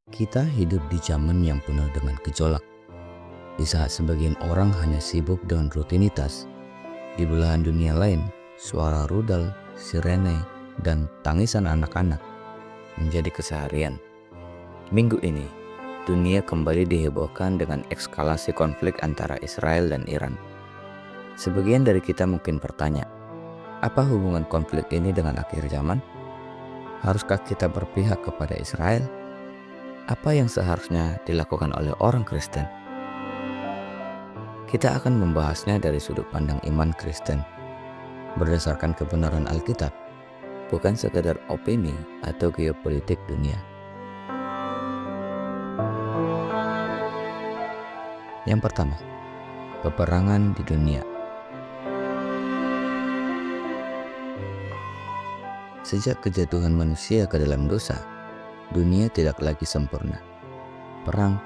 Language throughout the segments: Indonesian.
Kita hidup di zaman yang penuh dengan gejolak. Di saat sebagian orang hanya sibuk dengan rutinitas, di belahan dunia lain, suara rudal, sirene, dan tangisan anak-anak menjadi keseharian. Minggu ini, dunia kembali dihebohkan dengan eskalasi konflik antara Israel dan Iran. Sebagian dari kita mungkin bertanya, apa hubungan konflik ini dengan akhir zaman? Haruskah kita berpihak kepada Israel? Apa yang seharusnya dilakukan oleh orang Kristen? Kita akan membahasnya dari sudut pandang iman Kristen, berdasarkan kebenaran Alkitab, bukan sekadar opini atau geopolitik dunia. Yang pertama, peperangan di dunia. Sejak kejatuhan manusia ke dalam dosa, dunia tidak lagi sempurna. Perang,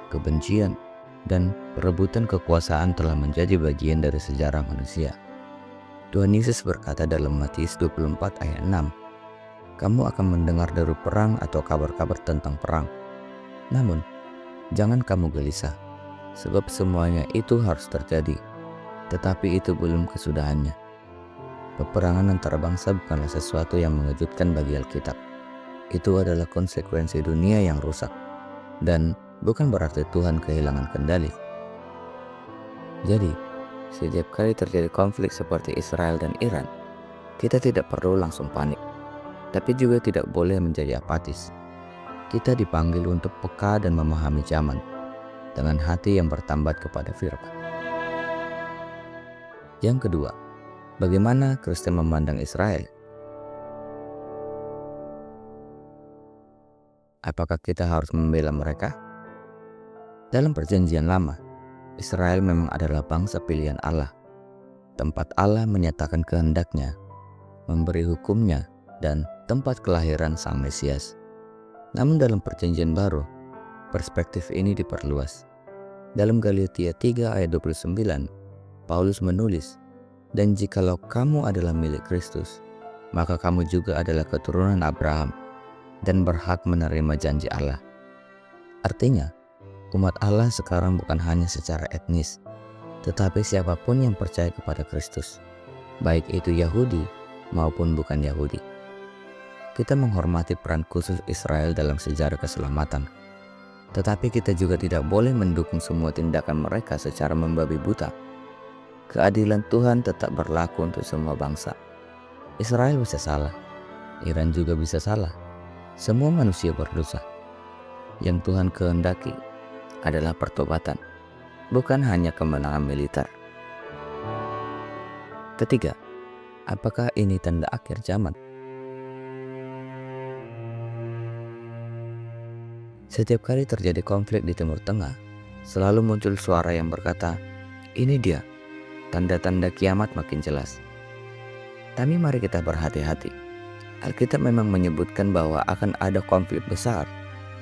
kebencian, dan perebutan kekuasaan telah menjadi bagian dari sejarah manusia. Tuhan Yesus berkata dalam Matius 24 ayat 6, "Kamu akan mendengar deru perang atau kabar-kabar tentang perang. Namun, jangan kamu gelisah, sebab semuanya itu harus terjadi, tetapi itu belum kesudahannya." Peperangan antara bangsa bukanlah sesuatu yang mengejutkan bagi Alkitab. Itu adalah konsekuensi dunia yang rusak, dan bukan berarti Tuhan kehilangan kendali. Jadi, setiap kali terjadi konflik seperti Israel dan Iran, kita tidak perlu langsung panik, tapi juga tidak boleh menjadi apatis. Kita dipanggil untuk peka dan memahami zaman, dengan hati yang bertambat kepada firman. Yang kedua, bagaimana Kristen memandang Israel? Apakah kita harus membela mereka? Dalam perjanjian lama, Israel memang adalah bangsa pilihan Allah, tempat Allah menyatakan kehendaknya, memberi hukumnya, dan tempat kelahiran Sang Mesias. Namun dalam perjanjian baru, perspektif ini diperluas. Dalam Galatia 3 ayat 29, Paulus menulis, "Dan jikalau kamu adalah milik Kristus, maka kamu juga adalah keturunan Abraham dan berhak menerima janji Allah." Artinya, umat Allah sekarang bukan hanya secara etnis, tetapi siapapun yang percaya kepada Kristus, baik itu Yahudi maupun bukan Yahudi. Kita menghormati peran khusus Israel dalam sejarah keselamatan, tetapi kita juga tidak boleh mendukung semua tindakan mereka secara membabi buta. Keadilan Tuhan tetap berlaku untuk semua bangsa. Israel bisa salah, Iran juga bisa salah. Semua manusia berdosa. Yang Tuhan kehendaki adalah pertobatan, bukan hanya kemenangan militer. Ketiga, apakah ini tanda akhir zaman? Setiap kali terjadi konflik di Timur Tengah, selalu muncul suara yang berkata, "Ini dia, tanda-tanda kiamat makin jelas." Tapi mari kita berhati-hati. Alkitab memang menyebutkan bahwa akan ada konflik besar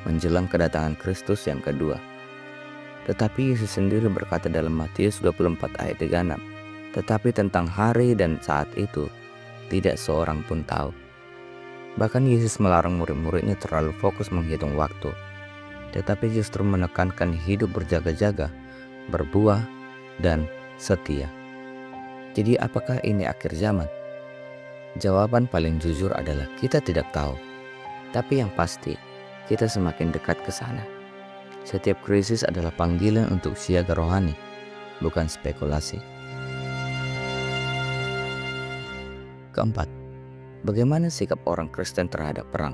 menjelang kedatangan Kristus yang kedua. Tetapi Yesus sendiri berkata dalam Matius 24 ayat 36, "Tetapi tentang hari dan saat itu, tidak seorang pun tahu." Bahkan Yesus melarang murid-muridnya terlalu fokus menghitung waktu, tetapi justru menekankan hidup berjaga-jaga, berbuah, dan setia. Jadi apakah ini akhir zaman? Jawaban paling jujur adalah kita tidak tahu. Tapi yang pasti, kita semakin dekat ke sana. Setiap krisis adalah panggilan untuk siaga rohani, bukan spekulasi. Keempat, bagaimana sikap orang Kristen terhadap perang?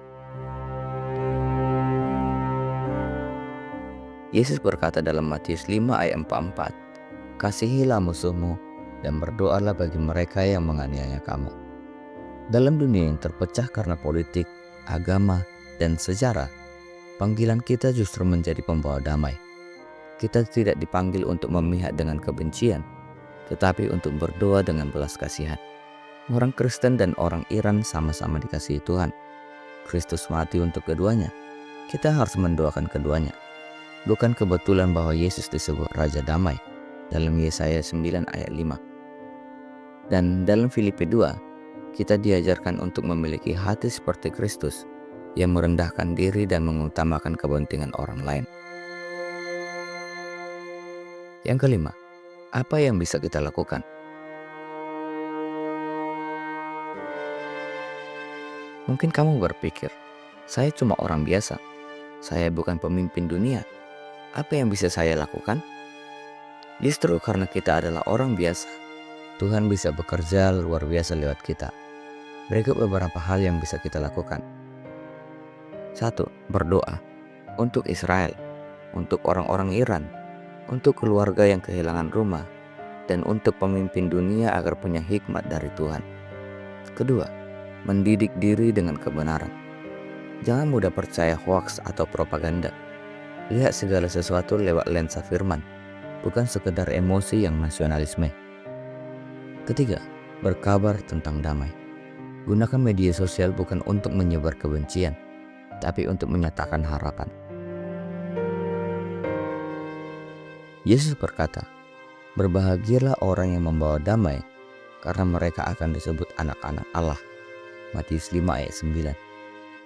Yesus berkata dalam Matius 5 ayat 44, "Kasihilah musuhmu dan berdoalah bagi mereka yang menganiaya kamu." Dalam dunia yang terpecah karena politik, agama, dan sejarah, panggilan kita justru menjadi pembawa damai. Kita tidak dipanggil untuk memihak dengan kebencian, tetapi untuk berdoa dengan belas kasihan. Orang Kristen dan orang Iran sama-sama dikasihi Tuhan. Kristus mati untuk keduanya. Kita harus mendoakan keduanya. Bukan kebetulan bahwa Yesus disebut Raja Damai dalam Yesaya 9 ayat 5. Dan dalam Filipi 2, kita diajarkan untuk memiliki hati seperti Kristus, yang merendahkan diri dan mengutamakan kepentingan orang lain. Yang kelima, apa yang bisa kita lakukan? Mungkin kamu berpikir, saya cuma orang biasa, saya bukan pemimpin dunia. Apa yang bisa saya lakukan? Justru karena kita adalah orang biasa, Tuhan bisa bekerja luar biasa lewat kita. Berikut beberapa hal yang bisa kita lakukan. 1. Berdoa untuk Israel, untuk orang-orang Iran, untuk keluarga yang kehilangan rumah, dan untuk pemimpin dunia agar punya hikmat dari Tuhan. Kedua, mendidik diri dengan kebenaran. Jangan mudah percaya hoaks atau propaganda. Lihat segala sesuatu lewat lensa firman, bukan sekedar emosi yang nasionalisme. Ketiga, berkabar tentang damai. Gunakan media sosial bukan untuk menyebar kebencian, tapi untuk menyatakan harapan. Yesus berkata, "Berbahagialah orang yang membawa damai, karena mereka akan disebut anak-anak Allah." Matius 5 ayat 9.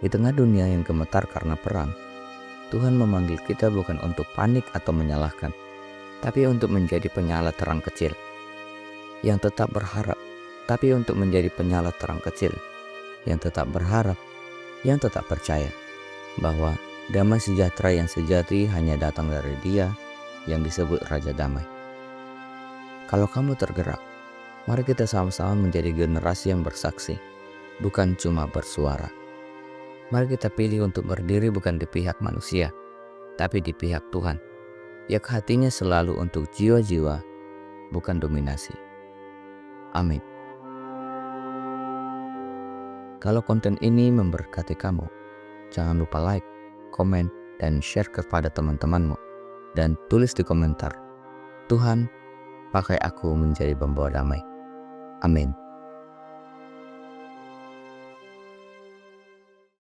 Di tengah dunia yang gemetar karena perang, Tuhan memanggil kita bukan untuk panik atau menyalahkan, tapi untuk menjadi penyala terang kecil yang tetap berharap, yang tetap berharap, yang tetap percaya bahwa damai sejahtera yang sejati hanya datang dari Dia yang disebut Raja Damai. Kalau kamu tergerak, mari kita sama-sama menjadi generasi yang bersaksi, bukan cuma bersuara. Mari kita pilih untuk berdiri bukan di pihak manusia, tapi di pihak Tuhan, yang hatinya selalu untuk jiwa-jiwa, bukan dominasi. Amin. Kalau konten ini memberkati kamu, jangan lupa like, komen, dan share kepada teman-temanmu. Dan tulis di komentar, Tuhan, pakai aku menjadi pembawa damai. Amin.